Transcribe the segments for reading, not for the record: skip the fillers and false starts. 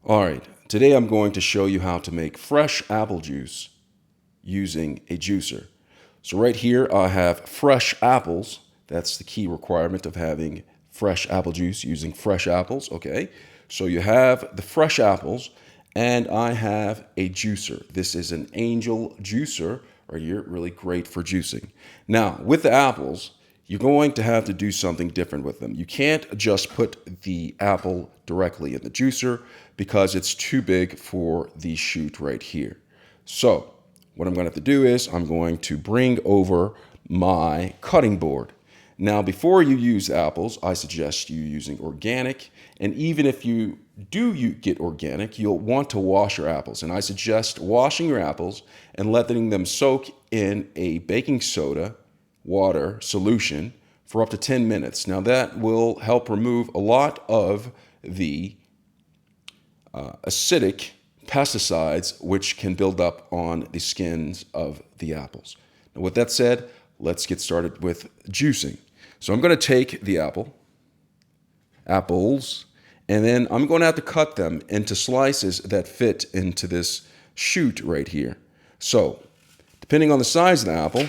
All right, today I'm going to show you how to make fresh apple juice using a juicer. So right here I have fresh apples. That's the key requirement of having fresh apple juice using fresh apples, okay? So you have the fresh apples and I have a juicer. This is an Angel juicer right here, really great for juicing. Now, with the apples, you're going to have to do something different with them. You can't just put the apple directly in the juicer because it's too big for the chute right here. So what I'm going to have to do is I'm going to bring over my cutting board. Now, before you use apples, I suggest you using organic. And even if you get organic, you'll want to wash your apples. And I suggest washing your apples and letting them soak in a baking soda water solution for up to 10 minutes. Now that will help remove a lot of the acidic pesticides which can build up on the skins of the apples. Now with that said, let's get started with juicing. So I'm going to take the apples, and then I'm going to have to cut them into slices that fit into this chute right here. So depending on the size of the apple,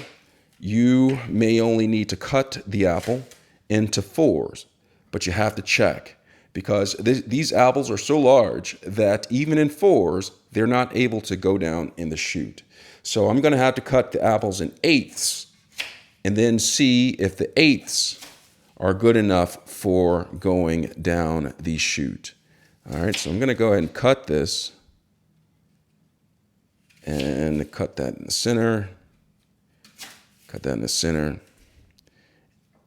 you may only need to cut the apple into fours, but you have to check because these apples are so large that even in fours, they're not able to go down in the chute. So I'm going to have to cut the apples in eighths and then see if the eighths are good enough for going down the chute. All right, so I'm going to go ahead and cut this and cut that in the center. Cut that in the center.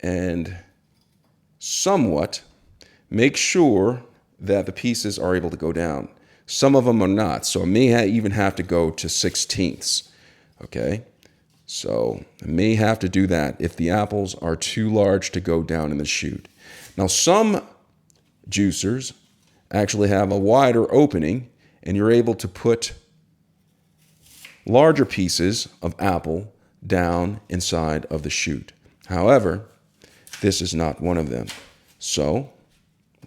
And somewhat make sure that the pieces are able to go down. Some of them are not, so I may even have to go to 1/16. Okay, so I may have to do that if the apples are too large to go down in the chute. Now, some juicers actually have a wider opening, and you're able to put larger pieces of apple down inside of the chute. However, this is not one of them. So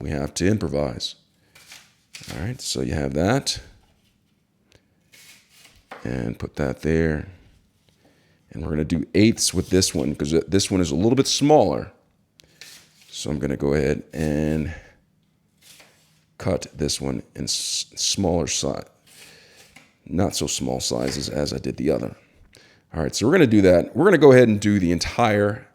we have to improvise. All right, so you have that. And put that there. And we're going to do eighths with this one because this one is a little bit smaller. So I'm going to go ahead and cut this one in smaller size. Not so small sizes as I did the other. All right, so we're going to do that. We're going to go ahead and do the entire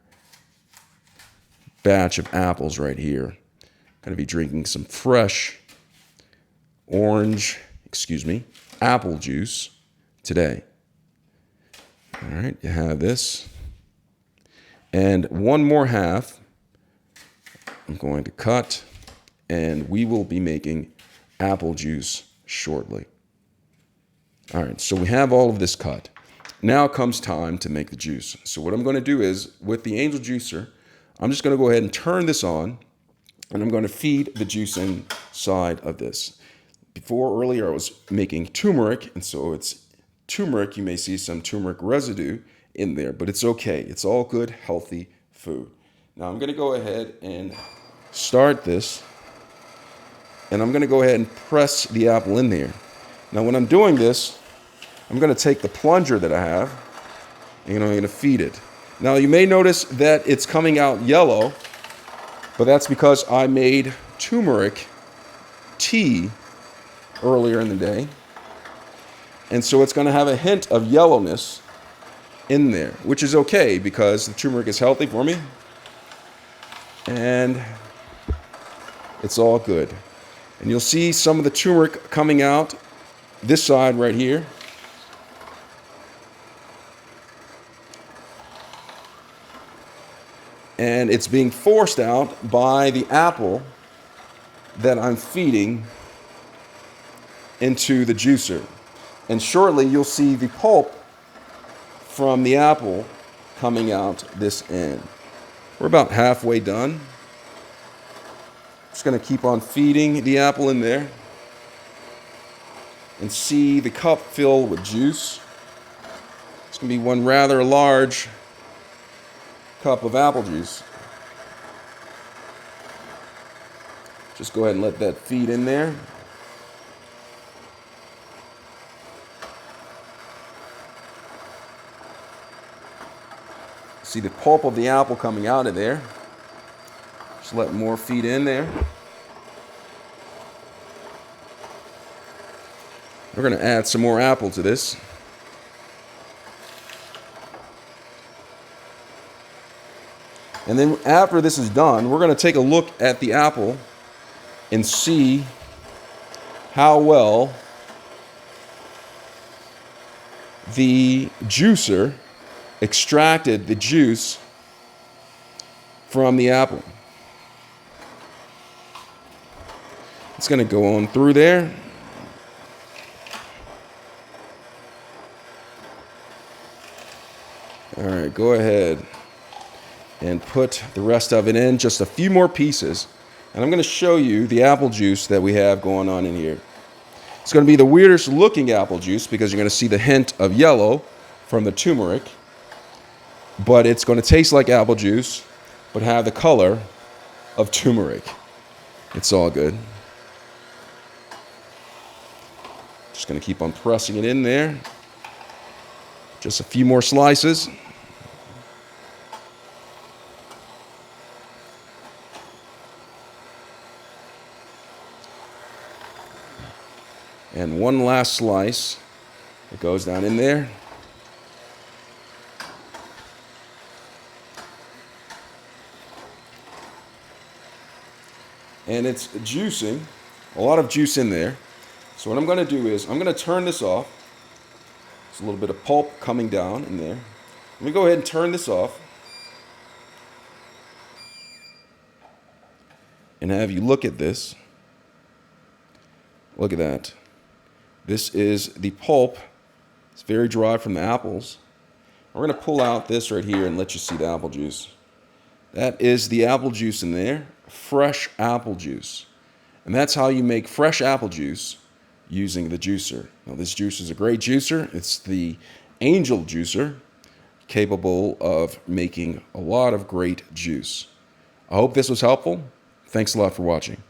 batch of apples right here. I'm going to be drinking some fresh apple juice today. All right, you have this. And one more half I'm going to cut, and we will be making apple juice shortly. All right, so we have all of this cut. Now comes time to make the juice. So what I'm going to do is, with the Angel juicer, I'm just going to go ahead and turn this on, and I'm going to feed the juice inside of this. Earlier I was making turmeric, and so it's turmeric. You may see some turmeric residue in there, but it's okay. It's all good, healthy food. Now I'm going to go ahead and start this, and I'm going to go ahead and press the apple in there. Now when I'm doing this, I'm going to take the plunger that I have, and I'm going to feed it. Now you may notice that it's coming out yellow, but that's because I made turmeric tea earlier in the day. And so it's going to have a hint of yellowness in there, which is okay because the turmeric is healthy for me. And it's all good. And you'll see some of the turmeric coming out this side right here. And it's being forced out by the apple that I'm feeding into the juicer. And shortly you'll see the pulp from the apple coming out this end. We're about halfway done. Just going to keep on feeding the apple in there and see the cup fill with juice. It's going to be one rather large cup of apple juice. Just go ahead and let that feed in there. See the pulp of the apple coming out of there. Just let more feed in there. We're going to add some more apple to this. And then after this is done, we're going to take a look at the apple and see how well the juicer extracted the juice from the apple. It's going to go on through there. All right, go ahead and put the rest of it in, just a few more pieces. And I'm going to show you the apple juice that we have going on in here. It's going to be the weirdest looking apple juice because you're going to see the hint of yellow from the turmeric. But it's going to taste like apple juice, but have the color of turmeric. It's all good. Just going to keep on pressing it in there. Just a few more slices. And one last slice. It goes down in there. And it's juicing, a lot of juice in there. So what I'm going to do is I'm going to turn this off. There's a little bit of pulp coming down in there. Let me go ahead and turn this off and have you look at this. Look at that. This is the pulp. It's very dry from the apples. We're going to pull out this right here and let you see the apple juice. That is the apple juice in there, fresh apple juice. And that's how you make fresh apple juice using the juicer. Now this juicer is a great juicer. It's the Angel juicer, capable of making a lot of great juice. I hope this was helpful. Thanks a lot for watching.